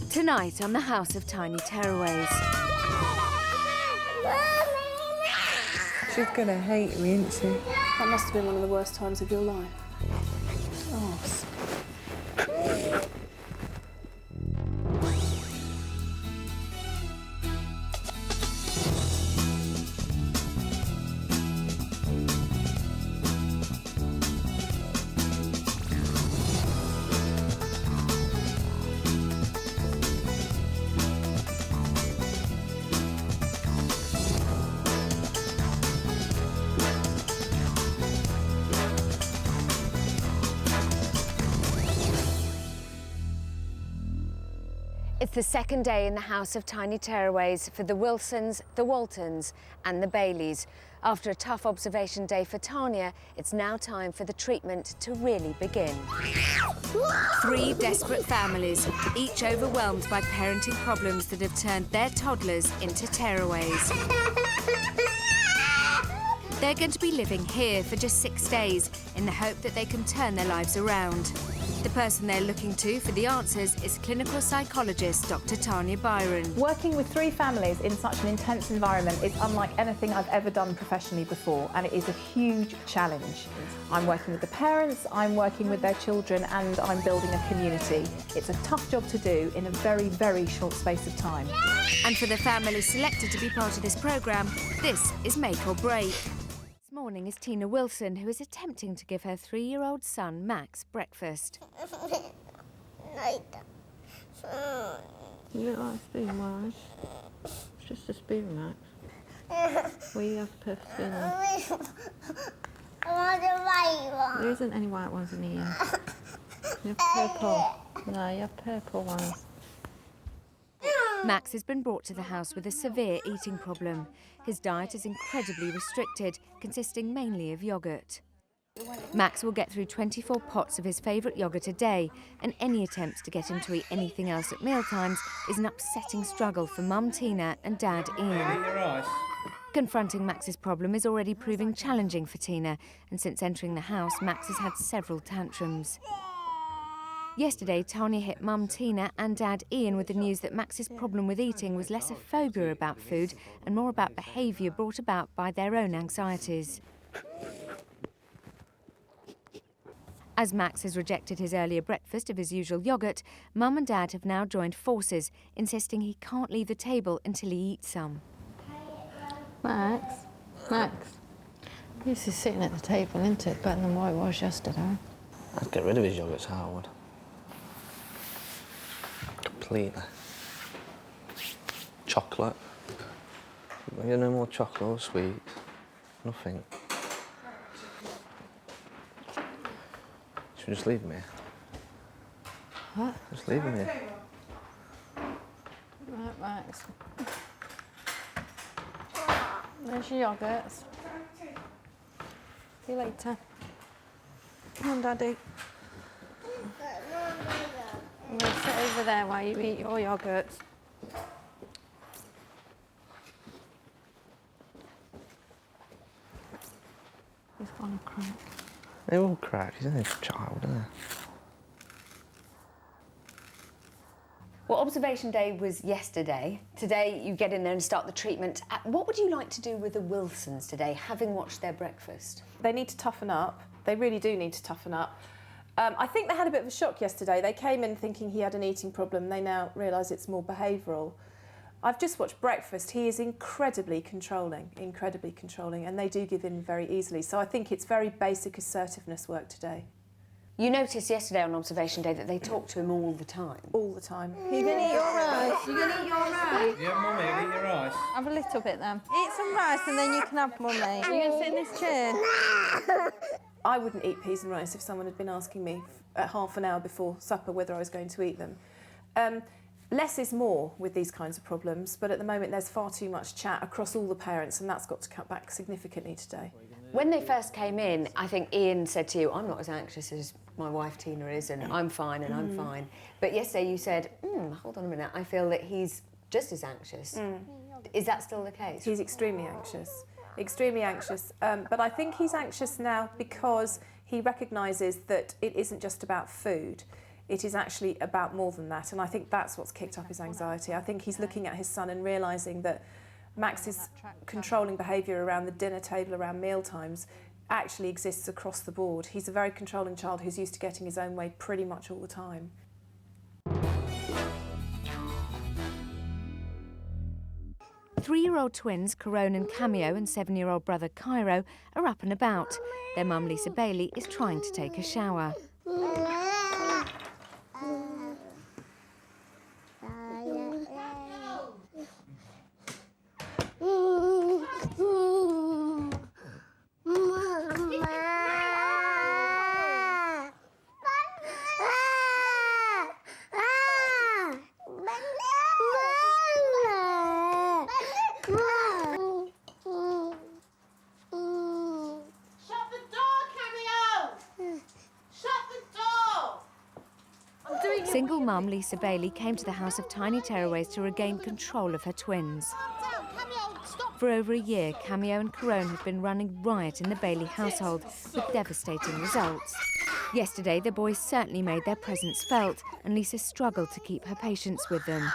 Tonight on the House of Tiny Tearaways. She's gonna hate me, isn't she? That must have been one of the worst times of your life. Oh. It's the second day in the House of Tiny Tearaways for the Wilsons, the Waltons and the Baileys. After a tough observation day for Tanya, it's now time for the treatment to really begin. 3 desperate families, each overwhelmed by parenting problems that have turned their toddlers into tearaways. They're going to be living here for just 6 days in the hope that they can turn their lives around. The person they're looking to for the answers is clinical psychologist Dr. Tanya Byron. Working with 3 families in such an intense environment is unlike anything I've ever done professionally before, and it is a huge challenge. I'm working with the parents, I'm working with their children, and I'm building a community. It's a tough job to do in a very, very short space of time. And for the families selected to be part of this programme, this is make or break. This morning is Tina Wilson, who is attempting to give her 3-year-old son, Max, breakfast. You look like a spoon, Wise. It's just a spoon, Max. Will you have a perfect spoon? I want a white one. There isn't any white ones in here. You have purple. No, you have purple ones. Max has been brought to the house with a severe eating problem. His diet is incredibly restricted, consisting mainly of yoghurt. Max will get through 24 pots of his favourite yoghurt a day, and any attempts to get him to eat anything else at mealtimes is an upsetting struggle for Mum Tina and Dad Ian. Confronting Max's problem is already proving challenging for Tina, and since entering the house, Max has had several tantrums. Yesterday, Tanya hit Mum Tina and Dad Ian with the news that Max's problem with eating was less a phobia about food and more about behaviour brought about by their own anxieties. As Max has rejected his earlier breakfast of his usual yoghurt, Mum and Dad have now joined forces, insisting he can't leave the table until he eats some. Max? This is sitting at the table, isn't it? Better than what it was yesterday. I'd get rid of his yoghurts, I would. Completely. Chocolate. No more chocolate or sweets. Nothing. Should we just leave him here? What? Just leave him here. Right, Max. There's your yoghurts. See you later. Come on, Daddy. I'm going to sit over there while you eat your yoghurts. He's gonna crack. They all crack. He's only a child, isn't he? Well, observation day was yesterday. Today, you get in there and start the treatment. What would you like to do with the Wilsons today, having watched their breakfast? They need to toughen up. They really do need to toughen up. I think they had a bit of a shock yesterday. They came in thinking he had an eating problem. They now realise it's more behavioural. I've just watched breakfast. He is incredibly controlling, and they do give in very easily. So I think it's very basic assertiveness work today. You noticed yesterday on observation day that they talk to him all the time. All the time. You're going to eat your rice. You're going to eat your rice. Yeah, Mummy, eat your rice. Have a little bit then. Eat some rice and then you can have Mummy. You're going to sit in this chair. I wouldn't eat peas and rice if someone had been asking me at half an hour before supper whether I was going to eat them. Less is more with these kinds of problems, but at the moment there's far too much chat across all the parents, and that's got to cut back significantly today. When they first came in, I think Ian said to you, I'm not as anxious as my wife Tina is, and I'm fine and I'm fine. But yesterday you said, hold on a minute, I feel that he's just as anxious. Is that still the case? He's extremely anxious. But I think he's anxious now because he recognises that it isn't just about food. it is actually about more than that. And I think that's what's kicked up his anxiety. I think he's looking at his son and realising that Max's controlling behaviour around the dinner table, around meal times, actually exists across the board. He's a very controlling child who's used to getting his own way pretty much all the time. Three-year-old twins Corone and Cameo and 7-year-old brother Cairo are up and about. Their mum Lisa Bailey is trying to take a shower. Single mum Lisa Bailey came to the House of Tiny Tearaways to regain control of her twins. For over a year, Cameo and Corone have been running riot in the Bailey household with devastating results. Yesterday, the boys certainly made their presence felt, and Lisa struggled to keep her patience with them.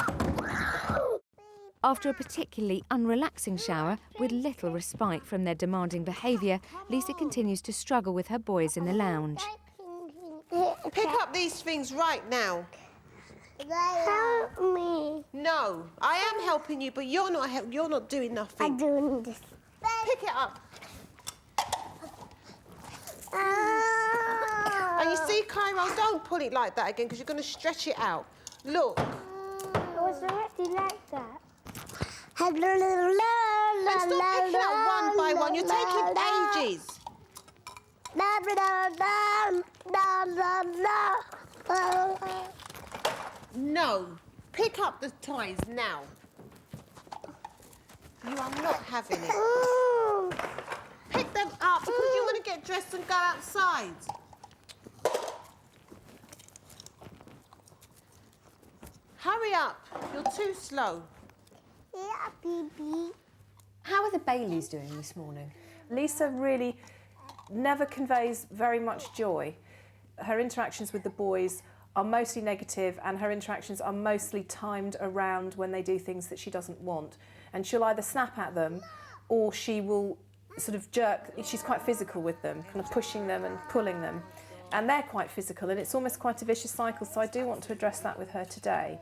After a particularly unrelaxing shower, with little respite from their demanding behaviour, Lisa continues to struggle with her boys in the lounge. Pick up these things right now. Help me. No, I am helping you, but you're not doing nothing. I'm doing this. Pick it up. Oh. And you see, Cairo, don't pull it like that again because you're going to stretch it out. Look. I was already like that. And stop picking up one by one. You're taking ages. No. Pick up the toys now. You are not having it. Pick them up because you want to get dressed and go outside. Hurry up. You're too slow. Yeah, baby. How are the Baileys doing this morning? Lisa really never conveys very much joy. Her interactions with the boys are mostly negative, and her interactions are mostly timed around when they do things that she doesn't want. And she'll either snap at them or she will sort of jerk. She's quite physical with them, kind of pushing them and pulling them. And they're quite physical, and it's almost quite a vicious cycle, so I do want to address that with her today.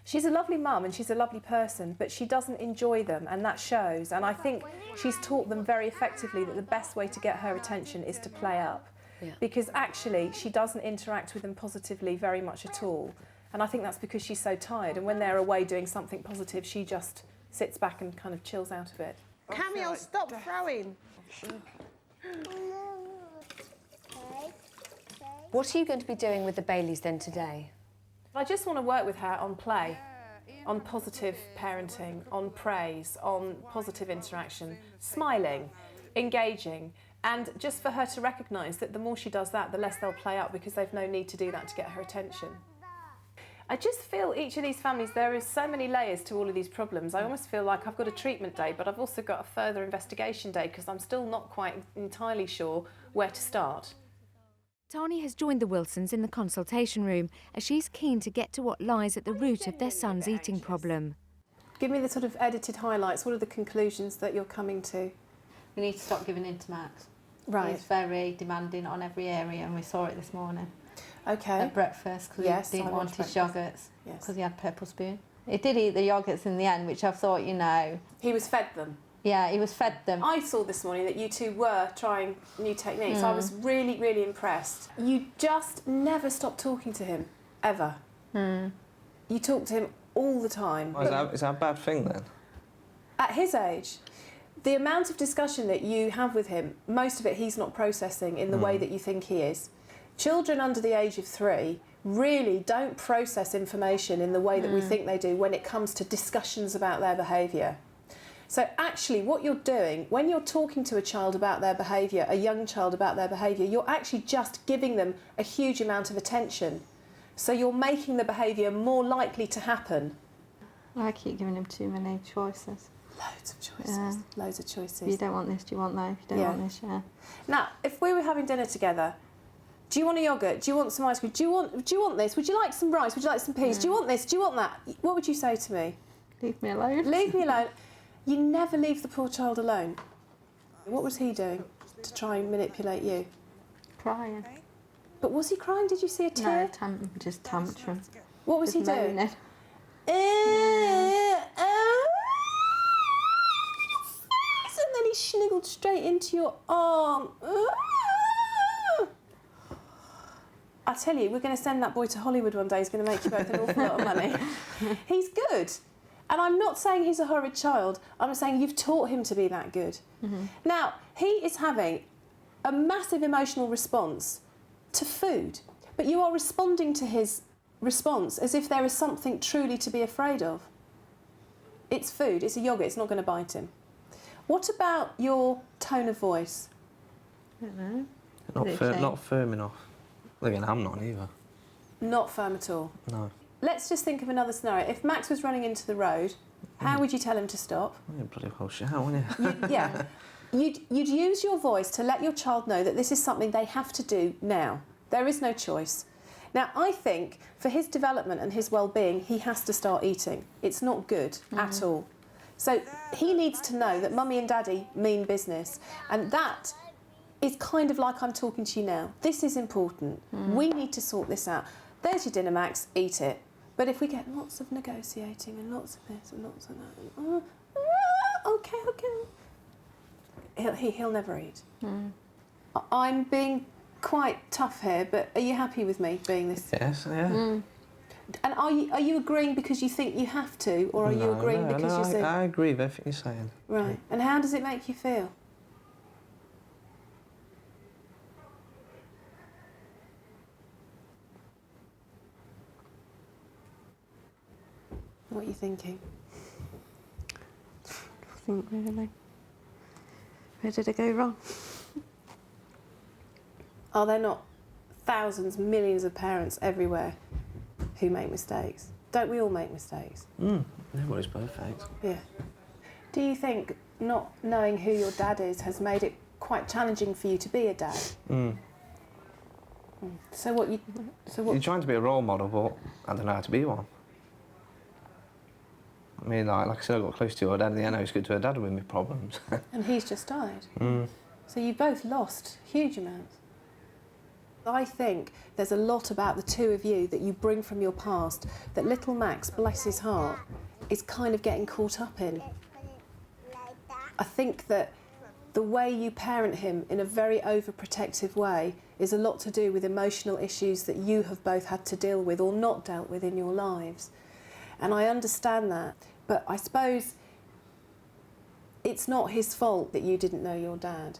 She's a lovely mum and she's a lovely person, but she doesn't enjoy them, and that shows. And I think she's taught them very effectively that the best way to get her attention is to play up. Yeah. Because actually she doesn't interact with them positively very much at all. And I think that's because she's so tired, and when they're away doing something positive, she just sits back and kind of chills out of it. Cameo, stop throwing. What are you going to be doing with the Baileys then today? I just want to work with her on play, on positive parenting, on praise, on positive interaction, smiling, engaging, and just for her to recognise that the more she does that, the less they'll play up, because they've no need to do that to get her attention. I just feel each of these families, there is so many layers to all of these problems. I almost feel like I've got a treatment day, but I've also got a further investigation day because I'm still not quite entirely sure where to start. Tanya has joined the Wilsons in the consultation room as she's keen to get to what lies at the root of their son's eating problem. Give me the sort of edited highlights. What are the conclusions that you're coming to? We need to stop giving in to Max. Right. He's very demanding on every area, and we saw it this morning. Okay. At breakfast, because he didn't want his yogurts, because he had purple spoon. He did eat the yogurts in the end, which I thought, you know... He was fed them? Yeah, he was fed them. I saw this morning that you two were trying new techniques. I was really, really impressed. You just never stop talking to him, ever. You talk to him all the time. Is that a bad thing then? At his age, the amount of discussion that you have with him, most of it he's not processing in the way that you think he is. Children under the age of 3 really don't process information in the way that we think they do when it comes to discussions about their behaviour. So actually what you're doing, when you're talking to a child about their behaviour, a young child about their behaviour, you're actually just giving them a huge amount of attention. So you're making the behaviour more likely to happen. I keep giving him too many choices. Loads of choices, loads of choices. You don't want this, do you want that? If you don't want this, Now, if we were having dinner together, Do you want a yoghurt? Do you want some ice cream? Do you want this? Would you like some rice? Would you like some peas? Do you want this? Do you want that? What would you say to me? Leave me alone. Leave me alone. You never leave the poor child alone. What was he doing to try and manipulate you? Crying. But was he crying? Did you see a tear? No, just tantrum. What was he doing? Moaning. And then he sniggled straight into your arm. I tell you, we're going to send that boy to Hollywood one day. He's going to make you both an awful lot of money. He's good. And I'm not saying he's a horrid child. I'm saying you've taught him to be that good. Now, he is having a massive emotional response to food, but you are responding to his response as if there is something truly to be afraid of. It's food, it's a yoghurt, it's not going to bite him. What about your tone of voice? I don't know. Not firm enough. Again, I'm not either. Not firm at all. No. Let's just think of another scenario. If Max was running into the road, how would you tell him to stop? You're bloody well shout, wouldn't you? Yeah. You'd use your voice to let your child know that this is something they have to do now. There is no choice. Now, I think for his development and his well-being, he has to start eating. It's not good at all. So he needs to know that Mummy and Daddy mean business. And that is kind of like I'm talking to you now. This is important. We need to sort this out. There's your dinner, Max. Eat it. But if we get lots of negotiating and lots of this and lots of that, okay. He'll never eat. I'm being quite tough here, but are you happy with me being this? Yes, yeah. And are you agreeing because you think you have to, or are you agreeing because you say... I agree with everything you're saying. Right. And how does it make you feel? What are you thinking? Nothing really. Where did it go wrong? Are there not thousands, millions of parents everywhere who make mistakes? Don't we all make mistakes? Nobody's perfect. Yeah. Do you think not knowing who your dad is has made it quite challenging for you to be a dad? So what? You're trying to be a role model, but I don't know how to be one. I mean, like I said, I got close to your dad, and I know it's good to a dad with me problems. And he's just died. So you both lost huge amounts. I think there's a lot about the two of you that you bring from your past that little Max, bless his heart, is kind of getting caught up in. I think that the way you parent him in a very overprotective way is a lot to do with emotional issues that you have both had to deal with or not dealt with in your lives. And I understand that, but I suppose it's not his fault that you didn't know your dad.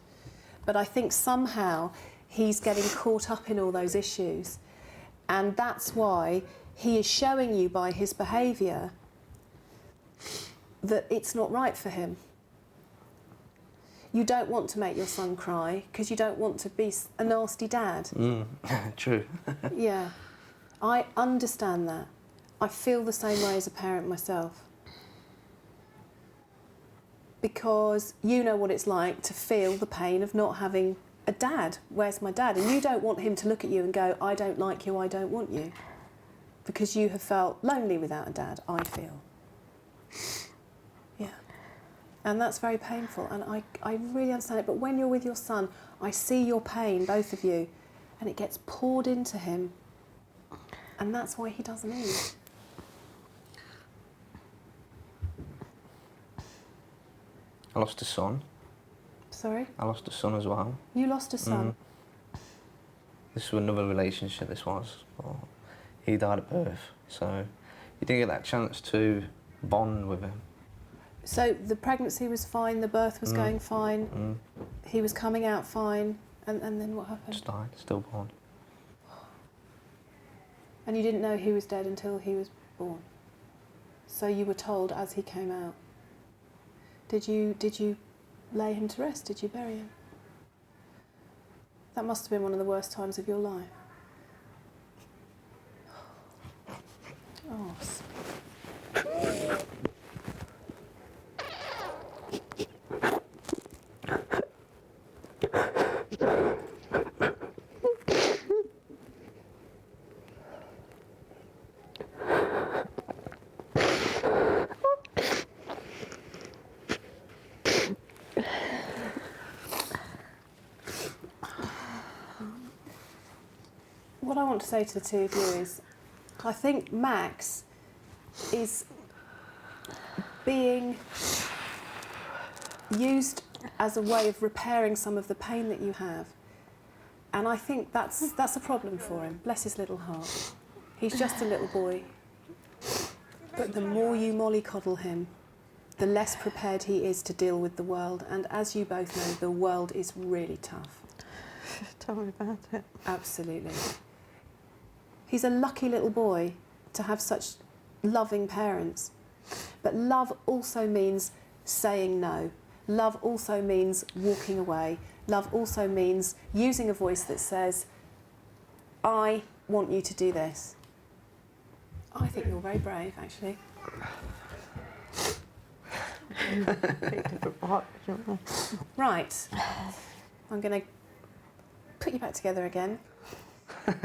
But I think somehow he's getting caught up in all those issues. And that's why he is showing you by his behaviour that it's not right for him. You don't want to make your son cry because you don't want to be a nasty dad. True. Yeah, I understand that. I feel the same way as a parent myself. Because you know what it's like to feel the pain of not having a dad. Where's my dad? And you don't want him to look at you and go, I don't like you, I don't want you. Because you have felt lonely without a dad, I feel. Yeah. And that's very painful, and I really understand it. But when you're with your son, I see your pain, both of you, and it gets poured into him. And that's why he doesn't eat. I lost a son. Sorry? I lost a son as well. You lost a son? This was another relationship, this was. But he died at birth, so you didn't get that chance to bond with him. So the pregnancy was fine, the birth was going fine, he was coming out fine, and then what happened? Just died, stillborn. And you didn't know he was dead until he was born? So you were told as he came out? Did you lay him to rest? Did you bury him? That must have been one of the worst times of your life. Oh, what I want to say to the two of you is, I think Max is being used as a way of repairing some of the pain that you have. And I think that's a problem for him. Bless his little heart. He's just a little boy. But the more you mollycoddle him, the less prepared he is to deal with the world. And as you both know, the world is really tough. Tell me about it. Absolutely. He's a lucky little boy to have such loving parents. But love also means saying no. Love also means walking away. Love also means using a voice that says, I want you to do this. I think you're very brave, actually. Right. I'm going to put you back together again.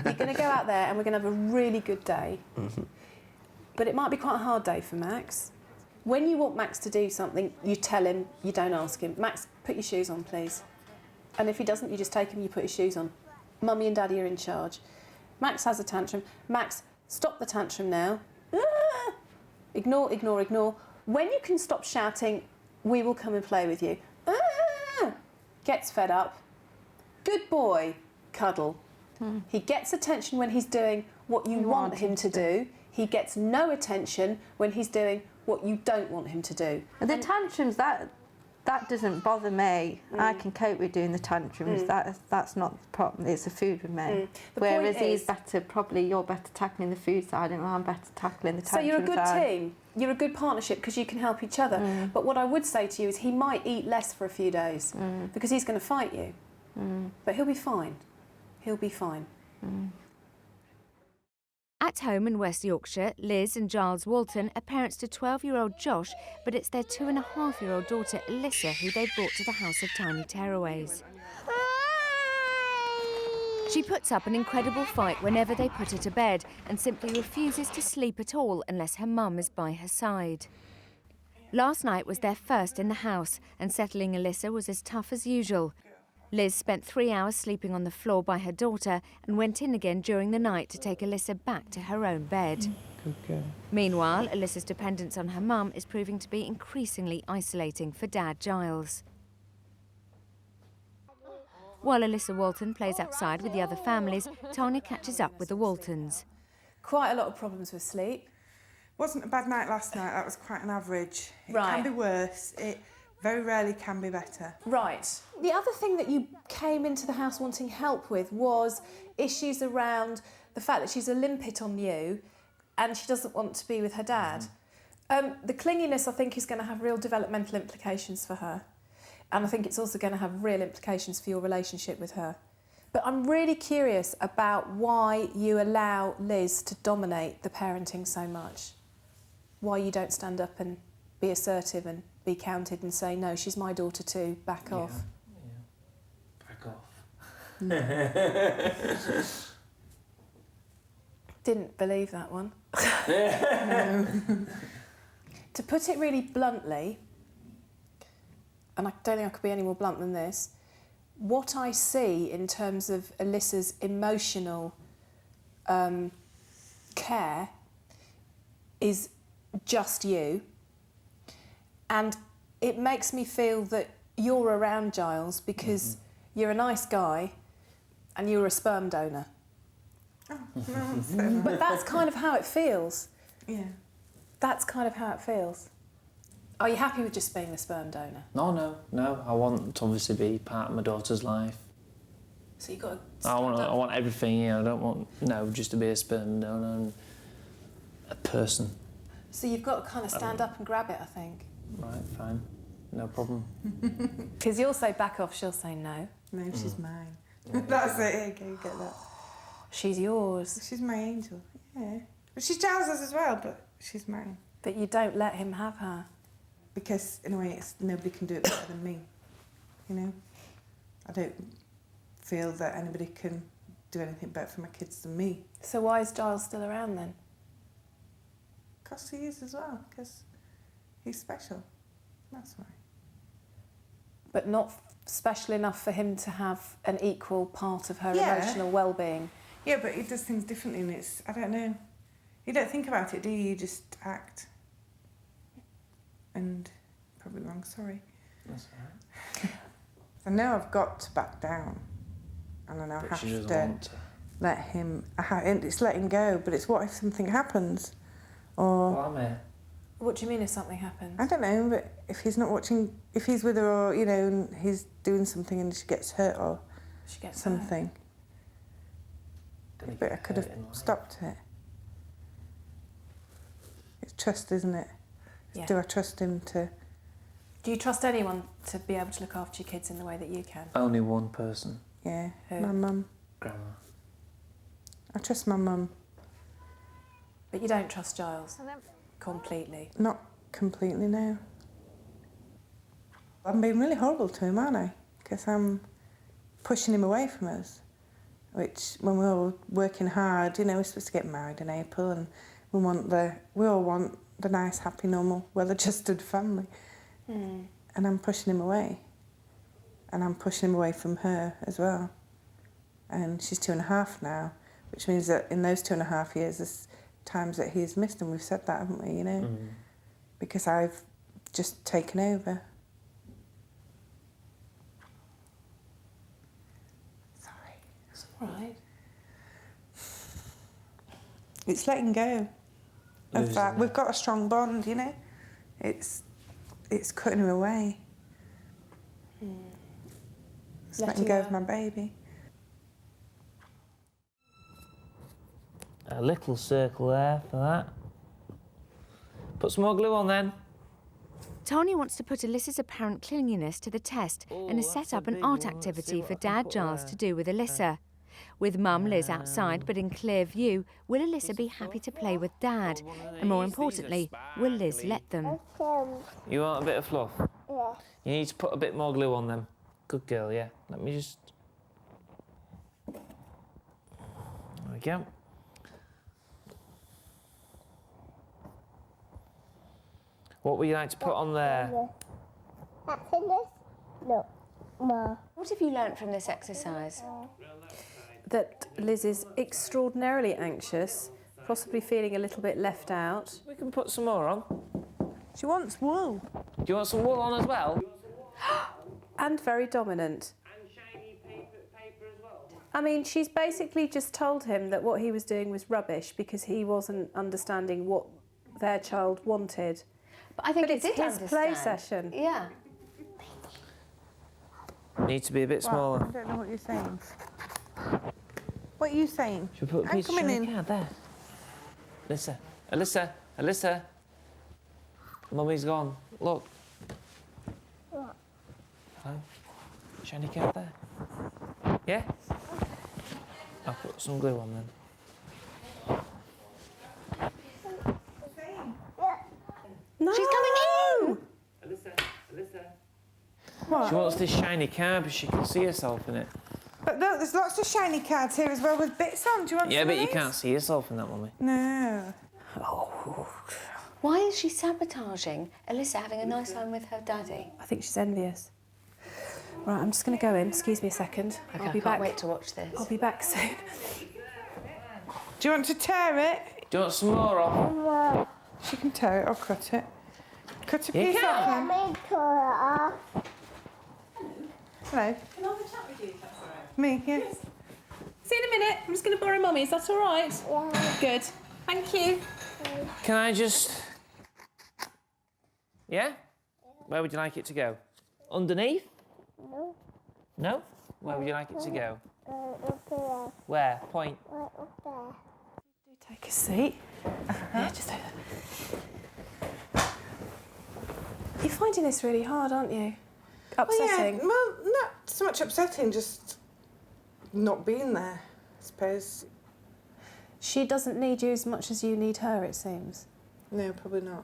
You're going to go out there and we're going to have a really good day. Mm-hmm. But it might be quite a hard day for Max. When you want Max to do something, you tell him, you don't ask him. Max, put your shoes on, please. And if he doesn't, you just take him, you put his shoes on. Mummy and Daddy are in charge. Max has a tantrum. Max, stop the tantrum now. Ah! Ignore, ignore, ignore. When you can stop shouting, we will come and play with you. Ah! Gets fed up. Good boy, cuddle. He gets attention when he's doing what you want him to do. He gets no attention when he's doing what you don't want him to do. The tantrums, that doesn't bother me. I can cope with doing the tantrums. That's not the problem. It's the food with me. Whereas he's better, probably you're better tackling the food side and I'm better tackling the tantrum side. So you're a good team. You're a good partnership because you can help each other. But what I would say to you is he might eat less for a few days because he's going to fight you. But he'll be fine. He'll be fine. At home in West Yorkshire, Liz and Giles Walton are parents to 12-year-old Josh, but it's their 2.5-year-old daughter Alyssa who they've brought to the House of Tiny Tearaways. She puts up an incredible fight whenever they put her to bed and simply refuses to sleep at all unless her mum is by her side. Last night was their first in the house and settling Alyssa was as tough as usual. Liz spent 3 hours sleeping on the floor by her daughter and went in again during the night to take Alyssa back to her own bed. Okay. Meanwhile, Alyssa's dependence on her mum is proving to be increasingly isolating for Dad Giles. While Alyssa Walton plays outside with the other families, Tanya catches up with the Waltons. Quite a lot of problems with sleep. Wasn't a bad night last night, that was quite an average. It Right. can be worse, it very rarely can be better. Right. The other thing that you came into the house wanting help with was issues around the fact that she's a limpet on you and she doesn't want to be with her dad. The clinginess, I think, is going to have real developmental implications for her. And I think it's also going to have real implications for your relationship with her. But I'm really curious about why you allow Liz to dominate the parenting so much. Why you don't stand up and be assertive and be counted and say, no, she's my daughter too, back off. Back off. Didn't believe that one. To put it really bluntly, and I don't think I could be any more blunt than this, what I see in terms of Alyssa's emotional care is just you. And it makes me feel that you're around Giles because you're a nice guy and you're a sperm donor. But that's kind of how it feels. Yeah. That's kind of how it feels. Are you happy with just being the sperm donor? No. I want to obviously be part of my daughter's life. So you've got to I want everything, I don't want, just to be a sperm donor and a person. So you've got to kind of stand up and grab it, I think. Right, fine. No problem. Because you'll say back off, she'll say no. No, she's mine. That's it, okay, you get that. She's yours. She's my angel, yeah. But she's Giles's as well, but she's mine. But you don't let him have her. Because, in a way, nobody can do it better than me, I don't feel that anybody can do anything better for my kids than me. So why is Giles still around then? Because he is as well, because he's special. That's why. But not special enough for him to have an equal part of her Yeah. emotional well-being. Yeah, but he does things differently, and it's, I don't know. You don't think about it, do you? You just act. And probably wrong, sorry. That's all right. I know I've got to back down, and I know I But she have doesn't to want to. let him. And it's letting go, but it's what if something happens, or Well, I'm here. What do you mean if something happens? I don't know. But if he's not watching, if he's with her, or you know, and he's doing something and she gets hurt or She gets something, Don't but I get could have hurt in life. stopped it. It's trust, isn't it? Yeah. Do I trust him to? Do you trust anyone to be able to look after your kids in the way that you can? Only one person. Yeah, Who? my mum. Grandma. I trust my mum. But you don't trust Giles completely. Not completely, no. I'm being really horrible to him, aren't I? Because I'm pushing him away from us. Which, when we were working hard, you know, we're supposed to get married in April, and we all want the nice, happy, normal, well-adjusted family. Mm. And I'm pushing him away. And I'm pushing him away from her as well. And she's 2.5 now, which means that in those 2.5 years, there's times that he's missed, and we've said that, haven't we, you know? Mm. Because I've just taken over. Sorry. It's all right. It's letting go of Losing that. it. We've got a strong bond, you know? It's cutting him away. It's letting go of my baby. A little circle there for that. Put some more glue on then. Tanya wants to put Alyssa's apparent clinginess to the test and has set up an art activity for Dad Giles to do with Alyssa. With Mum Liz outside but in clear view, will Alyssa be happy to play with Dad? And more importantly, will Liz let them? You want a bit of fluff? Yeah. You need to put a bit more glue on them. Good girl, yeah. Let me just... There we go. What would you like to put on there? Happiness? No. Ma. What have you learnt from this exercise? That Liz is extraordinarily anxious, possibly feeling a little bit left out. We can put some more on. She wants wool. Do you want some wool on as well? And very dominant. And shiny paper as well. I mean, she's basically just told him that what he was doing was rubbish because he wasn't understanding what their child wanted. But I think But it's his play session. Yeah. Need to be a bit smaller. I don't know what you're saying. What are you saying? Should we put a I'm piece of coming shiny in. card there? Alyssa, Alyssa, Alyssa. Mummy's gone. Look. What? Hello. Shiny card there. Yeah? I'll put some glue on then. No! She's coming in! Alyssa, Alyssa. What? She wants this shiny card, but she can see herself in it. But look, there's lots of shiny cards here as well with bits on. Do you want Yeah, some but of you these? can't see yourself in that, Mummy. No. Why is she sabotaging Alyssa having a nice time with her daddy? I think she's envious. Right, I'm just going to go in. Excuse me a second. Okay, I'll be I can't back. wait to watch this. I'll be back soon. Do you want to tear it? Do you want some more off? She can tear it or cut it. Cut a You piece can. off then. Me too. Hello. Can I have a chat with you, if that's all right? Me, yes. See you in a minute. I'm just going to borrow Mummy. Is that all right? Yeah. Good. Thank you. Can I just... Yeah? Where would you like it to go? Underneath? No. No? Where would you like it to go? Up there. Where? Point. Right up there. Do take a seat. Yeah, just over there. You're finding this really hard, aren't you? Upsetting. Well, not so much upsetting, just not being there, I suppose. She doesn't need you as much as you need her, it seems. No, probably not.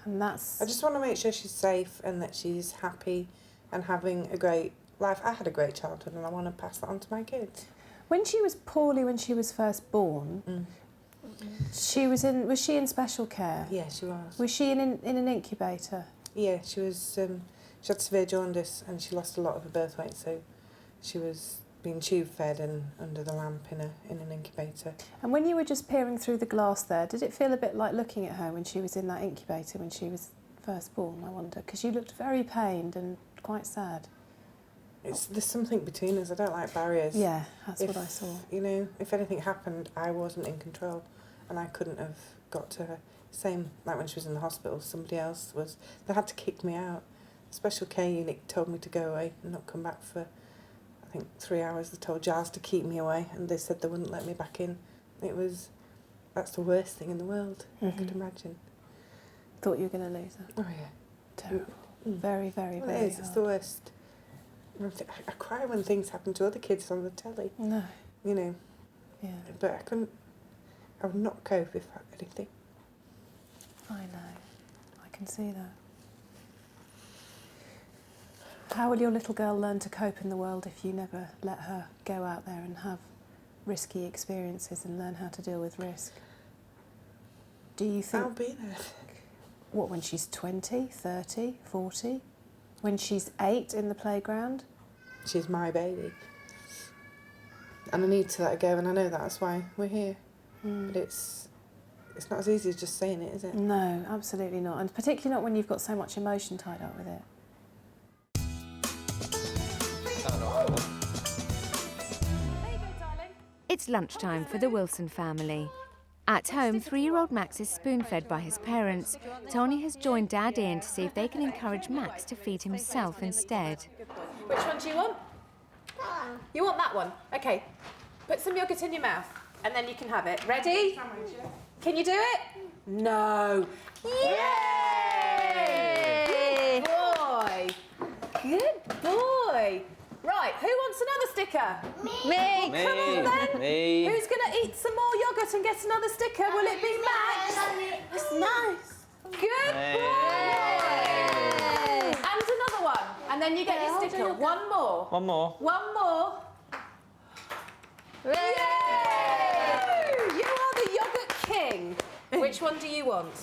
And that's... I just want to make sure she's safe and that she's happy and having a great life. I had a great childhood and I want to pass that on to my kids. When she was poorly when she was first born, was she in special care? Yeah, she was. Was she in an incubator? Yeah, she was. She had severe jaundice and she lost a lot of her birth weight, so she was being tube fed and under the lamp in an incubator. And when you were just peering through the glass there, did it feel a bit like looking at her when she was in that incubator when she was first born, I wonder? Because you looked very pained and quite sad. There's something between us. I don't like barriers. Yeah, that's what I saw. You know, if anything happened, I wasn't in control and I couldn't have got to her. Same like when she was in the hospital, somebody else was. They had to kick me out. Special care unit told me to go away and not come back for, I think, 3 hours. They told Giles to keep me away and they said they wouldn't let me back in. That's the worst thing in the world, I could imagine. Thought you were going to lose her? Oh yeah. Terrible. Very, very, Well, very it is, it's the worst. I cry when things happen to other kids on the telly. No. You know. Yeah. But I would not cope if I had anything. I know. I can see that. How will your little girl learn to cope in the world if you never let her go out there and have risky experiences and learn how to deal with risk? Do you think... I'll be there. What, when she's 20, 30, 40? When she's 8 in the playground? She's my baby. And I need to let her go, and I know that's why we're here. But it's not as easy as just saying it, is it? No, absolutely not. And particularly not when you've got so much emotion tied up with it. It's lunchtime for the Wilson family. At home, 3-year-old Max is spoon-fed by his parents. Tony has joined Dad in to see if they can encourage Max to feed himself instead. Which one do you want? You want that one? OK. Put some yoghurt in your mouth and then you can have it. Ready? Can you do it? No. Yay! Good boy. Good boy. Right, who wants another sticker? Me. Come on then. Me. Who's going to eat some more yoghurt and get another sticker? Will it be Max? That's nice. Good boy. And another one. And then you get your sticker. One more. One more. One more. Yay! You are the yoghurt king. Which one do you want?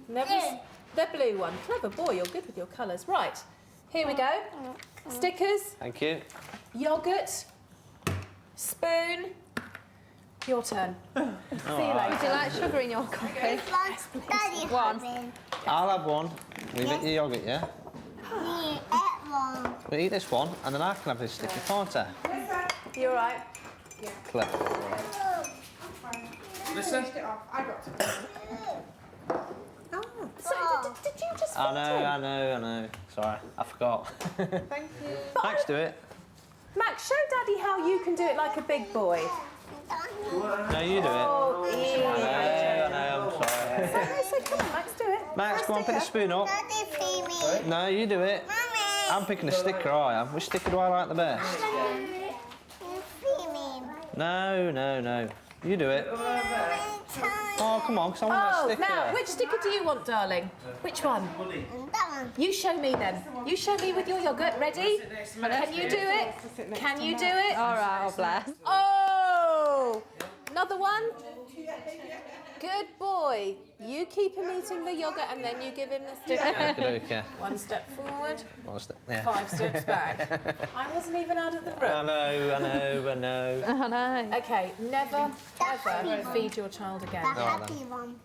The blue one. Clever boy, you're good with your colours. Right, here we go. Stickers. Thank you. Yoghurt. Spoon. Your turn. See you later. Would you like sugar in your coffee? Daddy having. I'll have one. Will you eat your yoghurt, yeah? Me at one. We'll eat this one, and then I can have this sticker, can't I? You all right? Clever. Listen. So, did you just I know. Sorry, I forgot. Thank you. Max, do it. Max, show Daddy how you can do it like a big boy. No, you do it. Oh, I know, I'm sorry. So come on, Max, do it. Max, go on, pick the spoon up. Daddy feed me. No, you do it. Mommy. I'm picking a sticker, I am. Which sticker do I like the best? You feed me. No. You do it. Oh, come on, because I want that sticker. Now, which sticker do you want, darling? Which one? That one. You show me then. You show me with your yoghurt. Ready? Can you do it? Can you do it? All right, oh bless. Oh! Another one? Good boy. You keep him eating the yoghurt and then you give him the sticker. Okay. One step forward, One step. Yeah. 5 steps back. I wasn't even out of the I room. know. I know. Okay, never, ever feed your child again. The happy one.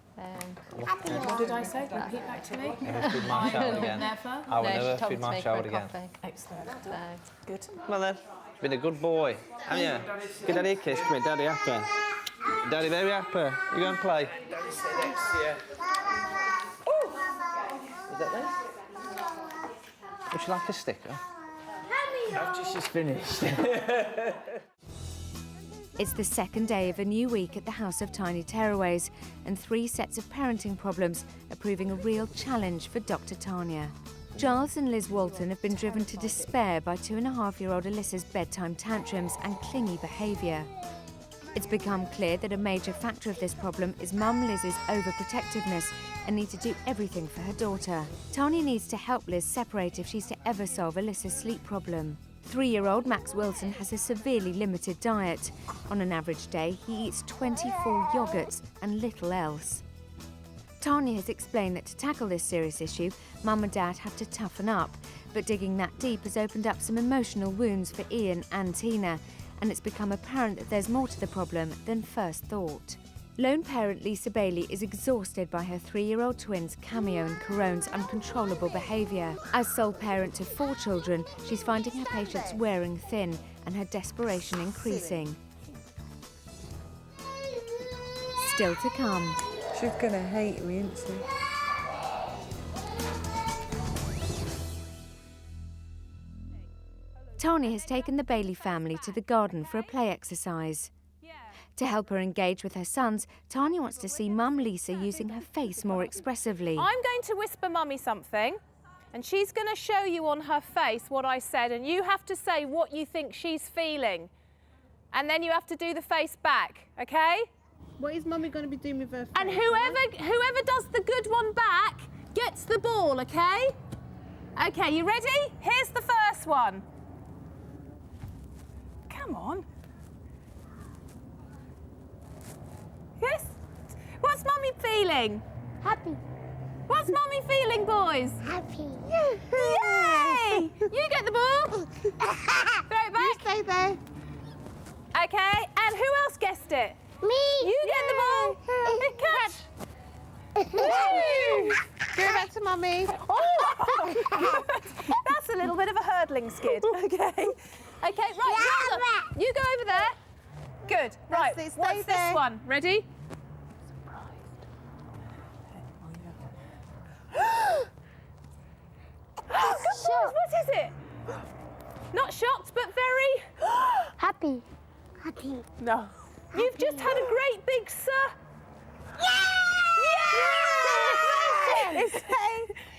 Happy What one. did I say? Repeat back to me. Never feed my child again. Never. I will never feed my child again. Excellent. Good. Well then, you've been a good boy, haven't you? Give Daddy a kiss. Come here, Daddy happy. Daddy very happy. You go and play. Is that this? Would you like a sticker? After she's finished. It's the second day of a new week at the House of Tiny Tearaways, and 3 sets of parenting problems are proving a real challenge for Dr. Tanya. Giles and Liz Walton have been driven to despair by 2.5-year-old Alyssa's bedtime tantrums and clingy behaviour. It's become clear that a major factor of this problem is Mum Liz's overprotectiveness and need to do everything for her daughter. Tanya needs to help Liz separate if she's to ever solve Alyssa's sleep problem. 3-year-old Max Wilson has a severely limited diet. On an average day, he eats 24 yoghurts and little else. Tanya has explained that to tackle this serious issue, Mum and Dad have to toughen up. But digging that deep has opened up some emotional wounds for Ian and Tina, and it's become apparent that there's more to the problem than first thought. Lone parent Lisa Bailey is exhausted by her 3-year-old twins Cameo and Corone's uncontrollable behaviour. As sole parent to 4 children, she's finding her patience wearing thin and her desperation increasing. Still to come. She's gonna hate me, isn't she? Tanya has taken the Bailey family to the garden for a play exercise. To help her engage with her sons, Tanya wants to see Mum Lisa using her face more expressively. I'm going to whisper Mummy something, and she's going to show you on her face what I said, and you have to say what you think she's feeling. And then you have to do the face back, okay? What is Mummy going to be doing with her face? And whoever does the good one back gets the ball, okay? Okay, you ready? Here's the first one. Come on. Yes? What's Mummy feeling? Happy. What's Mummy feeling, boys? Happy. Yay! You get the ball. Throw it back. You stay there. Okay, and who else guessed it? Me. You get the ball. Catch. Woo! Give it back to Mummy. Oh! That's a little bit of a hurdling skid. Okay. Okay, right. Yeah. You go over there. Good. Right. it, stay What's there. this one? Ready? What is it? Not shocked, but very... Happy. Happy. No. You've just had a great big Yeah! It's a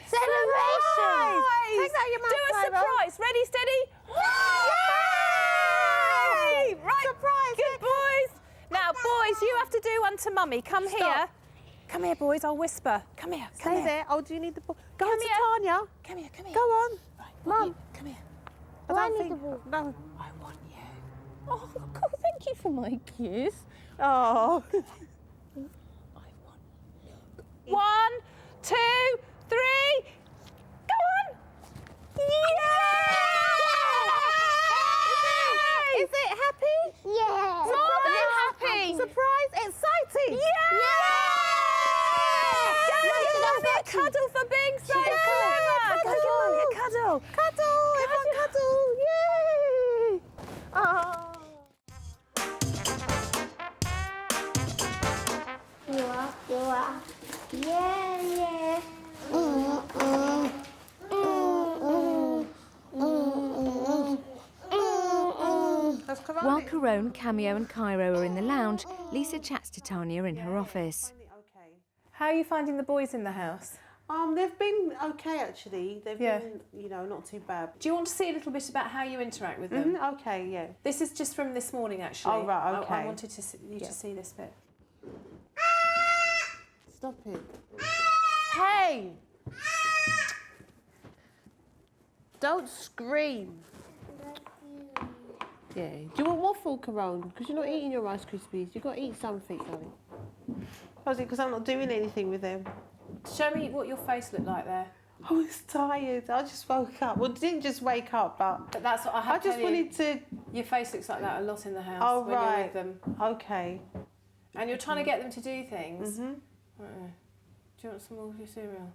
Celebration. Take that, your Do a mouth, surprise. Ready, steady? Yay! Right. Surprise. Good boys. Now, boys, you have to do one to Mummy. Come here. Come here, boys. I'll whisper. Come here. Come Stay here. there. Oh, do you need the ball? Go Come on to here. Tanya. Come here. Come here. Go on. Right, Mum. Come here. I I don't need think... the ball. No. I want you. Oh, God, thank you for my kiss. Oh. I want you. 1, 2, 3. Go on. Yay! Is it happy? Yeah. More than happy. Surprise. Exciting. Yay! Go give a cuddle for being so clever. Go give Mummy a cuddle. Cuddle. Everyone cuddle. Yay. Oh. You are. Yeah. While Corone, Cameo and Cairo are in the lounge, Lisa chats to Tanya in her office. How are you finding the boys in the house? They've been okay actually. They've Yeah. been, not too bad. Do you want to see a little bit about how you interact with them? Okay, yeah. This is just from this morning, actually. Oh, right, okay. I wanted you to see this bit. Stop it. Hey! Don't scream. Yeah. Do you want waffle, Corone? Because you're not eating your Rice Krispies. You've got to eat something, darling. Was it because I'm not doing anything with them? Show me what your face looked like there. I was tired. I just woke up. Well, didn't just wake up, but that's what I had to just tell you. wanted to... Your face looks like that a lot in the house Oh, when right. you're with them. Okay. And you're trying to get them to do things. Mm-hmm. Do you want some more of your cereal?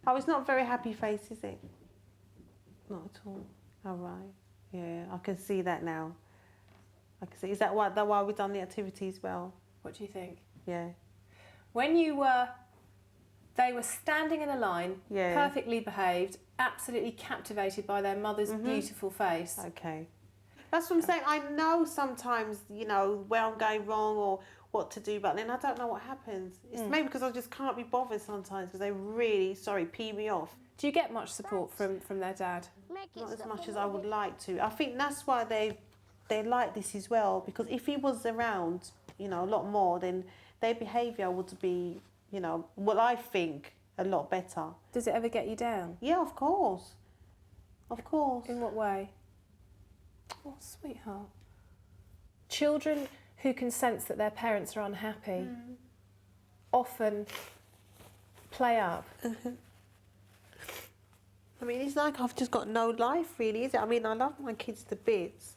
Oh, it's not a very happy face, is it? Not at all. All right. Yeah, I can see that now. I can see. Is that why we've done the activity as well? What do you think? Yeah. When they were standing in a line, perfectly behaved, absolutely captivated by their mother's beautiful face. Okay. That's what I'm saying. I know sometimes, where I'm going wrong or what to do, but then I don't know what happens. It's maybe because I just can't be bothered sometimes because they really, pee me off. Do you get much support from their dad? Not as much as I would like to. I think that's why they like this as well, because if he was around, a lot more, then their behaviour would be, what I think, a lot better. Does it ever get you down? Yeah, of course. Of course. In what way? Oh, sweetheart. Children who can sense that their parents are unhappy often play up. I mean, it's like I've just got no life, really, is it? I mean, I love my kids to bits,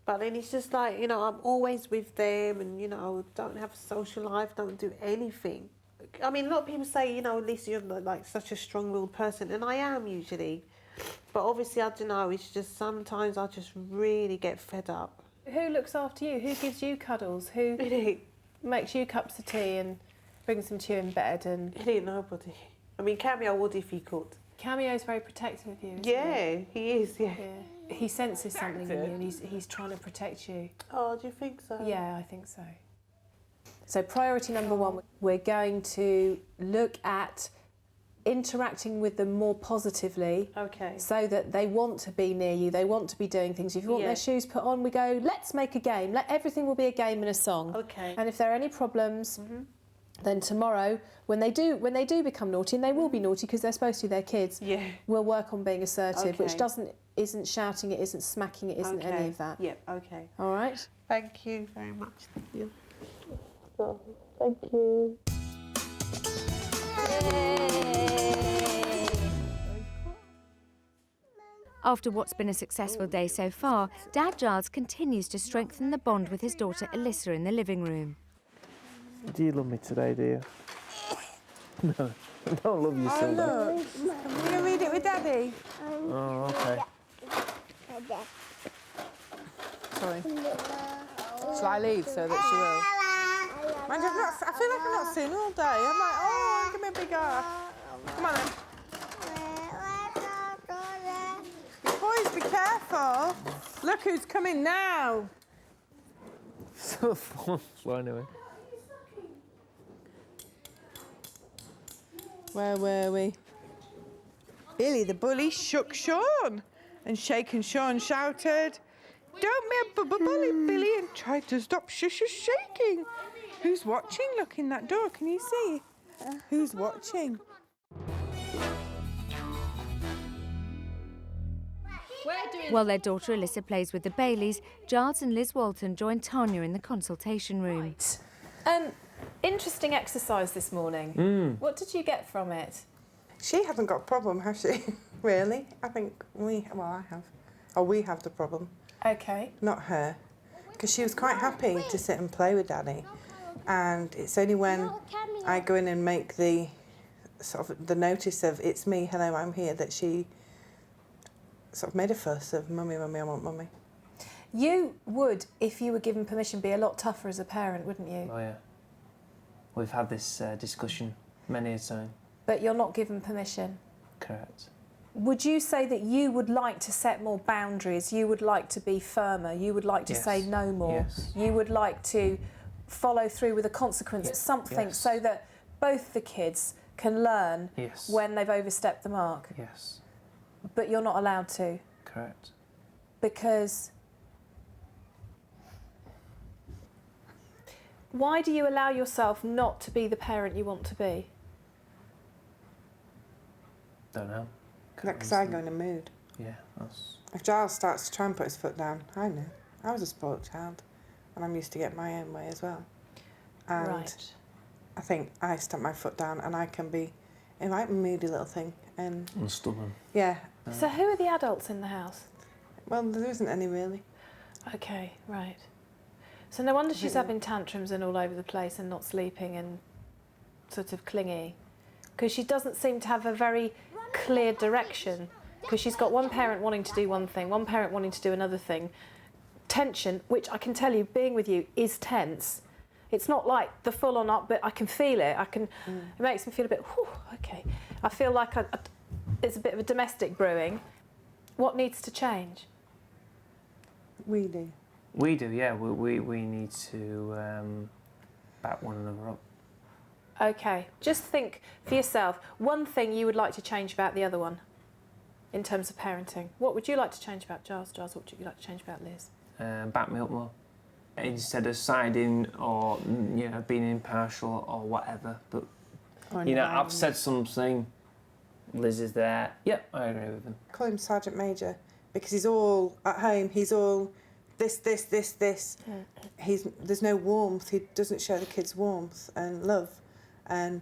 but then it's just like, you know, I'm always with them and, you know, don't have a social life, don't do anything. I mean, a lot of people say, you know, Lisa, you're like such a strong-willed person, and I am usually, but obviously, I don't know, it's just sometimes I just really get fed up. Who looks after you? Who gives you cuddles? Who makes you cups of tea and brings them to you in bed? And It ain't nobody. I mean, Cameo would if he could. Cameo's very protective of you, isn't Yeah, he is, yeah. he? He senses something in you and he's trying to protect you. Oh, do you think so? Yeah, I think so. So priority number one, we're going to look at interacting with them more positively. Okay. So that they want to be near you, they want to be doing things. If you want their shoes put on, we go, let's make a game. Everything will be a game and a song. Okay. And if there are any problems, then tomorrow, when they do become naughty, and they will be naughty because they're supposed to, they're kids, we'll work on being assertive, which isn't shouting, it isn't smacking, it isn't any of that. Yep, okay. All right? Thank you very much. Thank you. Oh, thank you. After what's been a successful day so far, Dad Giles continues to strengthen the bond with his daughter Alyssa in the living room. Do you love me today, do you? No, I don't love you so much. Look, can you read it with Daddy? Oh, okay. Sorry. Shall I leave so that she will? Mind you, I feel like I've not seen her all day. I'm like, oh, give me a big heart. Come on then. Boys, be careful. Look who's coming now. So fun. Well, anyway. Where were we? Billy the bully shook Sean, and shaken Sean shouted, "Don't be a bully, Billy," and tried to stop shaking. Who's watching? Look in that door. Can you see? Who's watching? While their daughter Alyssa plays with the Baileys, Giles and Liz Walton join Tanya in the consultation room. Interesting exercise this morning. What did you get from it? She hasn't got a problem, has she? Really? I think I have. Or we have the problem. Okay. Not her. Because she was quite happy to sit and play with Daddy. And it's only when I go in and make the sort of the notice of "it's me, hello, I'm here," that she sort of made a fuss of "Mummy, Mummy, I want Mummy." You would, if you were given permission, be a lot tougher as a parent, wouldn't you? Oh, yeah. We've had this discussion many a time. But you're not given permission. Correct. Would you say that you would like to set more boundaries? You would like to be firmer? You would like to say no more? Yes. You would like to follow through with a consequence, something, so that both the kids can learn when they've overstepped the mark? Yes. But you're not allowed to? Correct. Because... Why do you allow yourself not to be the parent you want to be? Don't know. Because I go in a mood. Yeah, that's... If Giles starts to try and put his foot down, I know. I was a spoilt child, and I'm used to get my own way as well. And Right. I think I stamp my foot down, and I can be a right moody little thing. And stubborn. yeah. So who are the adults in the house? Well, there isn't any really. Okay, right. So no wonder she's having tantrums and all over the place and not sleeping and sort of clingy. Because she doesn't seem to have a very clear direction. Because she's got one parent wanting to do one thing, one parent wanting to do another thing. Tension, which I can tell you, being with you, is tense. It's not like the full-on up, but I can feel it. It makes me feel a bit, whew, okay. I feel like it's a bit of a domestic brewing. What needs to change? We do. We do, yeah. We need to back one another up. Okay, just think for yourself, one thing you would like to change about the other one in terms of parenting. What would you like to change about Giles? Giles, what would you like to change about Liz? Back me up more. Instead of siding or, being impartial or whatever. But, I've said something, Liz is there. Yep, I agree with him. Call him Sergeant Major, because he's all, at home, he's all this. There's no warmth. He doesn't show the kids warmth and love. And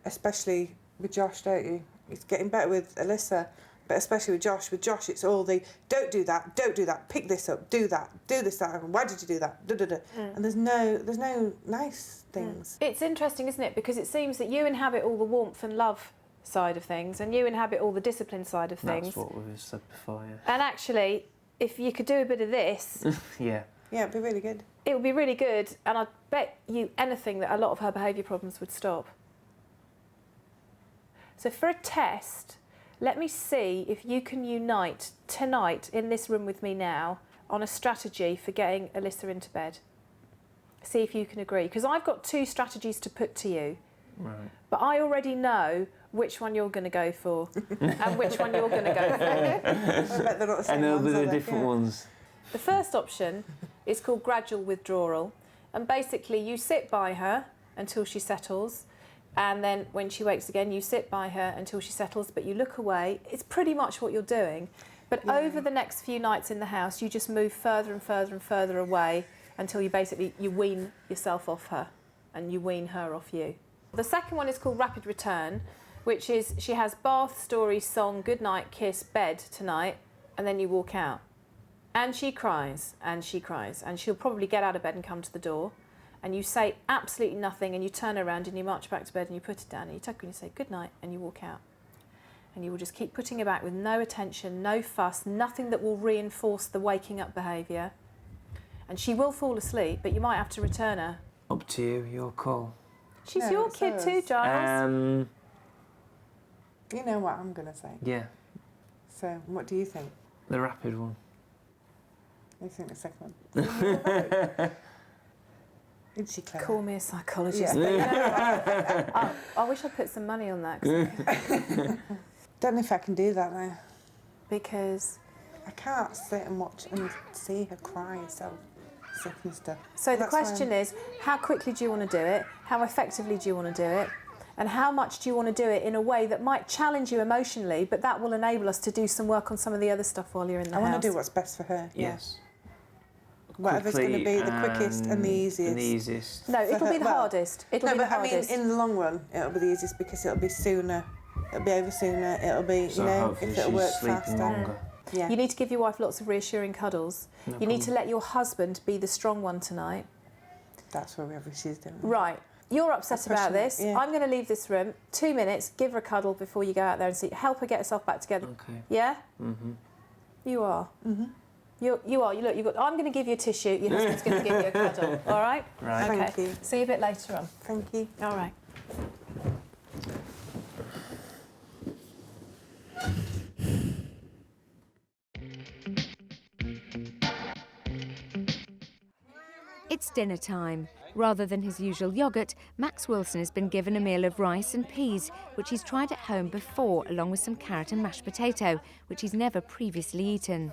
especially with Josh, don't you? It's getting better with Alyssa, but especially with Josh. With Josh, it's all the don't do that, pick this up, do that, do this, that. Why did you do that? Da, da, da. And there's no nice things. It's interesting, isn't it? Because it seems that you inhabit all the warmth and love side of things, and you inhabit all the discipline side of things. That's what we've said before, yeah. And actually, if you could do a bit of this, Yeah. Yeah, it'd be really good. it would be really good, and I bet you anything that a lot of her behaviour problems would stop. So for a test, let me see if you can unite tonight in this room with me now on a strategy for getting Alyssa into bed. See if you can agree, because I've got 2 strategies to put to you, Right. but I already know which one you're going to go for and which one you're going to go for. I bet they're not the same And they'll ones, be are the they? different Yeah. ones. The first option is called gradual withdrawal, and basically you sit by her until she settles, and then when she wakes again you sit by her until she settles, but you look away. It's pretty much what you're doing, but over the next few nights in the house you just move further and further and further away until you wean yourself off her and you wean her off you. The second one is called rapid return, which is she has bath, story, song, good night, kiss, bed tonight, and then you walk out. And she cries, and she cries, and she'll probably get out of bed and come to the door, and you say absolutely nothing, and you turn around and you march back to bed and you put it down and you tuck her and you say good night and you walk out. And you will just keep putting her back with no attention, no fuss, nothing that will reinforce the waking up behaviour. And she will fall asleep, but you might have to return her. Up to you, your call. She's No, your it's kid hers. too, Giles. You know what I'm going to say. Yeah, So, what do you think? the rapid one. You think the second one? Isn't she clever? Call me a psychologist. Yeah. But, you know, I wish I'd put some money on that. Don't know if I can do that though. Because... I can't sit and watch and see her cry herself sick and stuff. So the That's question why is, how quickly do you want to do it? How effectively do you want to do it? And how much do you want to do it in a way that might challenge you emotionally, but that will enable us to do some work on some of the other stuff while you're in the I house? want to do what's best for her. Yes. Whatever's going to be the quickest and the easiest. And the easiest. No, it'll be the well, hardest. It'll be the hardest. I mean, in the long run, it'll be the easiest because it'll be sooner. It'll be over sooner. It'll be, So you know, hopefully if it'll she's work sleeping faster. longer. Yeah. You need to give your wife lots of reassuring cuddles. No you need to problem. let your husband be the strong one tonight. That's whatever she's doing. Right. You're upset about this. Yeah. I'm going to leave this room. 2 minutes. Give her a cuddle before you go out there and help her get herself back together. Okay. Yeah? Mm-hmm. You are. Mm-hmm. You are. I'm going to give you a tissue. Your husband's going to give you a cuddle. All right? Right. Okay. Thank you. See you a bit later on. Thank you. All right. It's dinner time. Rather than his usual yoghurt, Max Wilson has been given a meal of rice and peas, which he's tried at home before, along with some carrot and mashed potato, which he's never previously eaten.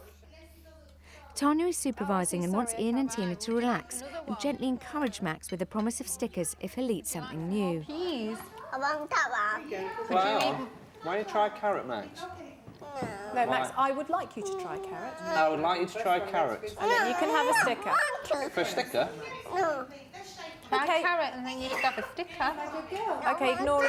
Tanya is supervising and wants Ian and Tina to relax and gently encourage Max with the promise of stickers if he'll eat something new. Please. I want that one. Wow. Why don't you try carrot, Max? No, Max, I would like you to try carrot. I would like you to try carrot. And then you can have a sticker. For a sticker? No. Try Okay. carrot and then you have a sticker. Okay, ignore.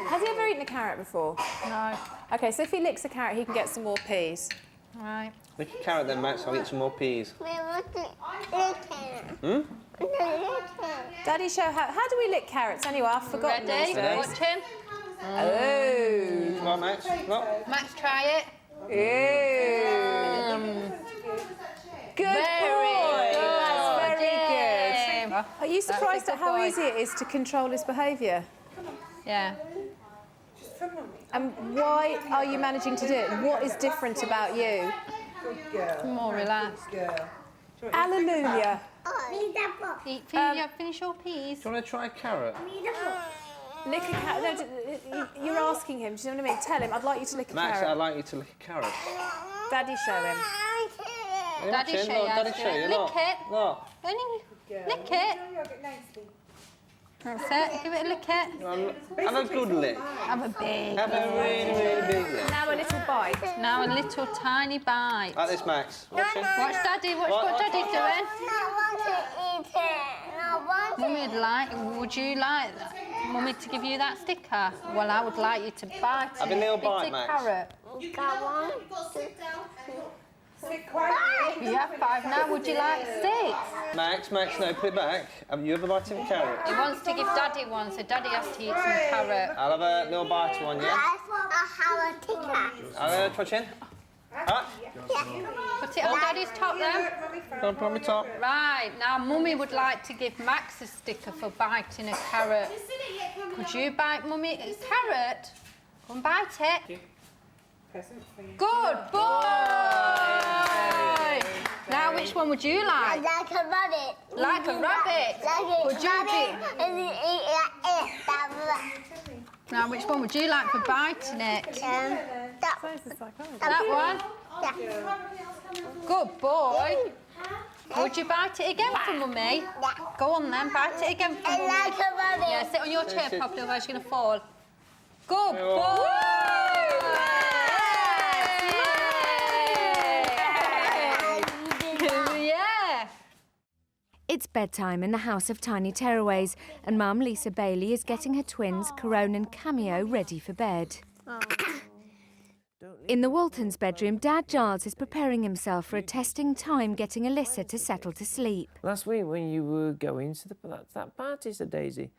Has he ever eaten a carrot before? No. Okay, so if he licks a carrot, he can get some more peas. Right. Lick a carrot then, Max. I'll eat some more peas. We want to lick it. Daddy, show how do we lick carrots anyway? I've forgotten Ready? these days. Watch him. Oh. Come on, Max. Look. Max, try it. Good boy. That's very good. Are you surprised at how easy it is to control his behaviour? Yeah. And why are you managing to do it? What is different about you? More relaxed. Hallelujah. Finish your peas. Do you want to try carrot? Lick a carrot. No, you're asking him. Do you know what I mean? Tell him, I'd like you to lick a Max, carrot. I'd like you to lick a carrot. Daddy, show him. Hey, Daddy watch it, show you look, how Daddy to do show it. you. Lick Look. it. Look. Only lick it. That's it. Give it a lick it. Have a good lick. Have a big. Have a really, really big lick. Now a little bite. Now a little tiny bite. Like this, Max. Watch it. Watch Daddy. Watch what Daddy's doing. I want to eat it. I want Would you like Mummy to give you that sticker? Well, I would like you to bite it. Have a little bite, It's a Max. carrot. You got one. You have 5 now. Would you like 6? Max, no, put it back. Have you ever bite of a carrot? He wants to give Daddy one, so Daddy has to eat some carrot. I'll have a little bite of one, yeah? I have a ticket. I'll touch in. Ah. Put it on Daddy's top then. Go on, put on my top. Right, now Mummy would like to give Max a sticker for biting a carrot. Could you bite Mummy a carrot? Go and bite it. Good boy! Now, which one would you like? Like a rabbit. Like a rabbit? Would you be? And you eat like it. Now, which one would you like for biting it? That one? Yeah. Good boy. Would you bite it again for Mummy? Yeah. Go on then, bite it again for Mummy. Like a rabbit. Yeah, sit on your chair properly, otherwise you're going to fall. Good boy! Yeah! It's bedtime in the House of Tiny Tearaways, and Mum Lisa Bailey is getting her twins, Corone and Cameo, ready for bed. In the Waltons' bedroom, Dad Giles is preparing himself for a testing time getting Alyssa to settle to sleep. Last week when you were going to that party, said Daisy.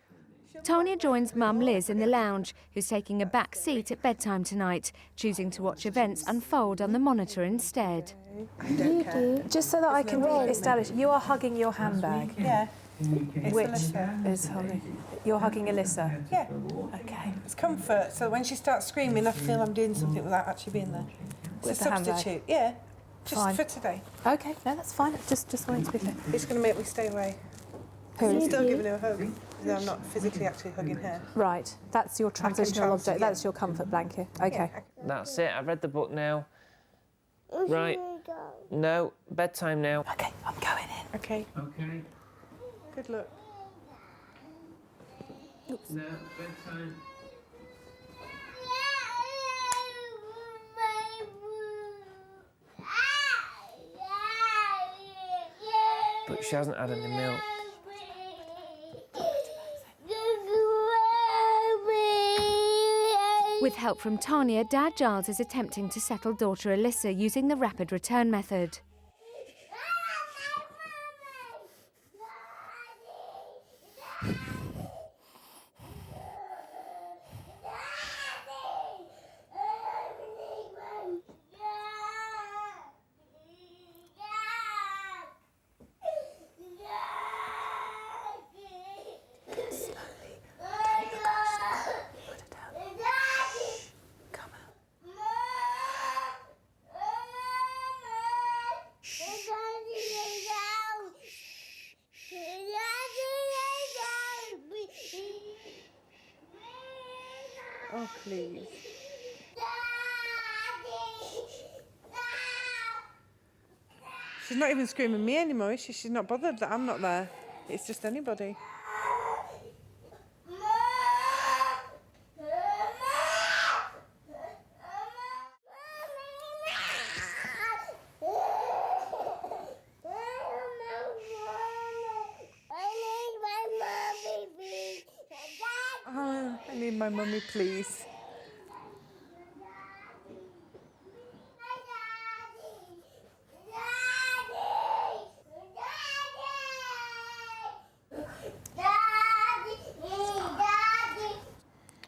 Tanya joins Mum Liz in the lounge, who's taking a back seat at bedtime tonight, choosing to watch events unfold on the monitor instead. I don't care. Just so that I can establish, you are hugging your handbag. Yeah. Which is holding. You're hugging Alyssa? Yeah. Okay. It's comfort, so when she starts screaming, I feel I'm doing something without actually being there. It's With a the handbag? substitute. Yeah. Just Fine. for today. Okay, no, that's fine. Just wanting to be clear. It's going to make me stay away. I'm still giving her a hug, because I'm not physically actually hugging her. Right, that's your transitional trans- object. yeah. That's your comfort blanket. Okay. Yeah. That's it, I've read the book now. Right. No, bedtime now. Okay, I'm going in. Okay. Okay. Good luck. No, bedtime. But she hasn't had any milk. With help from Tanya, Dad Giles is attempting to settle daughter Alyssa using the rapid return method. Oh, please. She's not even screaming me anymore, is she? She's not bothered that I'm not there. It's just anybody. Oh, I need my mummy, please.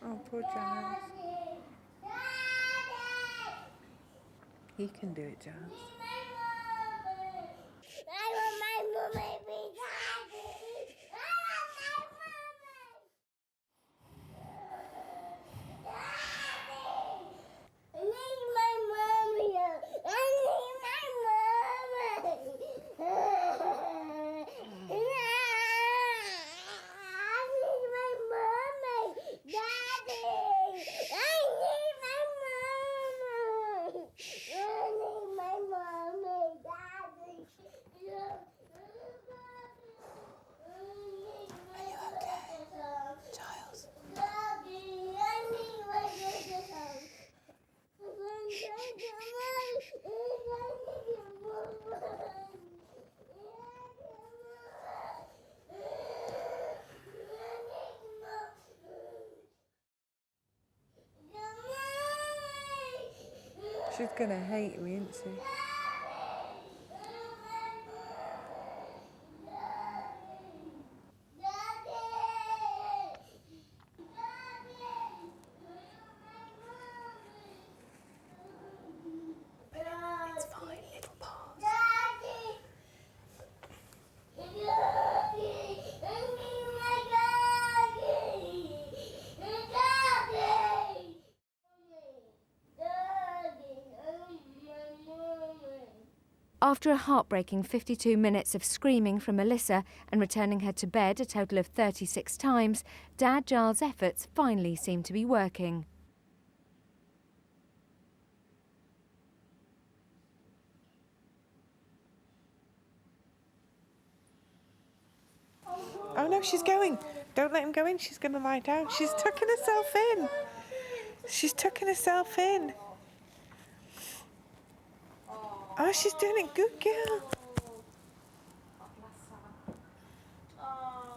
Oh, poor Giles. He can do it, Giles. She's going to hate me, isn't she? It's fine, it'll pass. After a heartbreaking 52 minutes of screaming from Alyssa and returning her to bed a total of 36 times, Dad Giles' efforts finally seem to be working. Oh no, she's going. Don't let him go in. She's going to lie down. She's tucking herself in. She's tucking herself in. Oh, she's doing it. Good girl.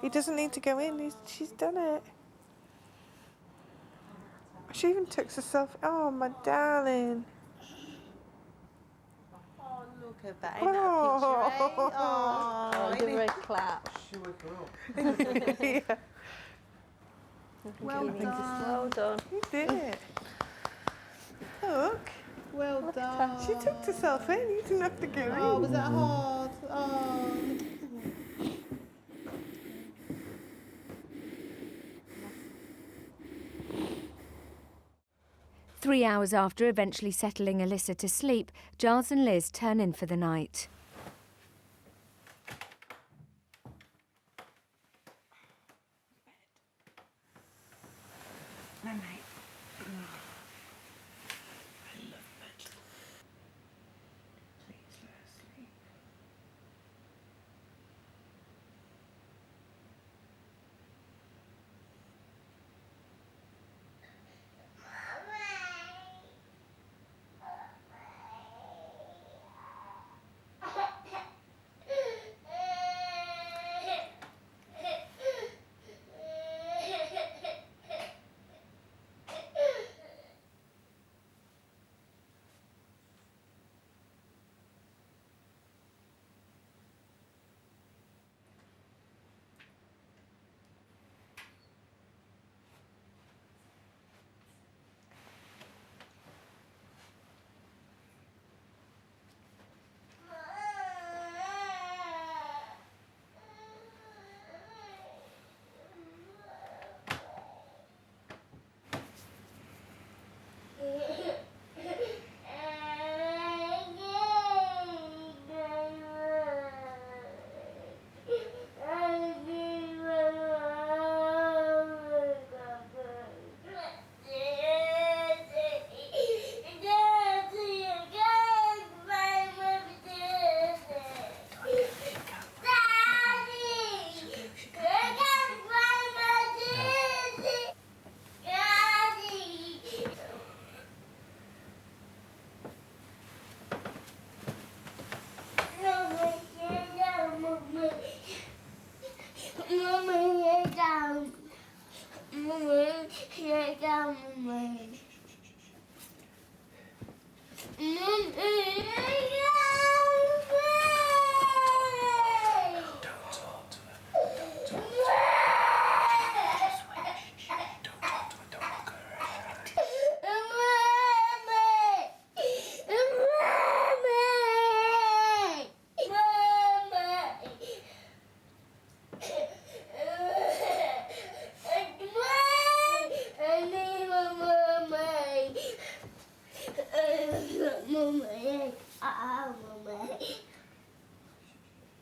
He doesn't need to go in. She's done it. She even tucks herself. Oh, my darling. Oh, look at that. Ain't that a picture, eh? Oh, Give her a clap. Yeah. Well done. Well done. You did it. Look. Well done. She tucked herself in. You didn't have to go in. Oh, was that hard? Oh. 3 hours after eventually settling Alyssa to sleep, Giles and Liz turn in for the night. No, mate. Mummy, I down.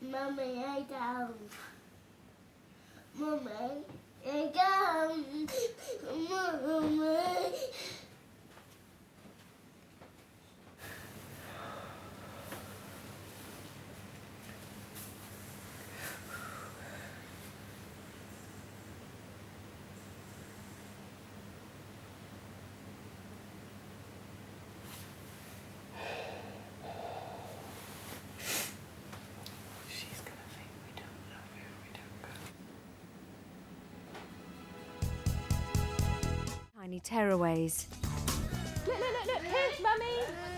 Mummy, I down. Mummy. Tiny Tearaways. Look, here's Mummy.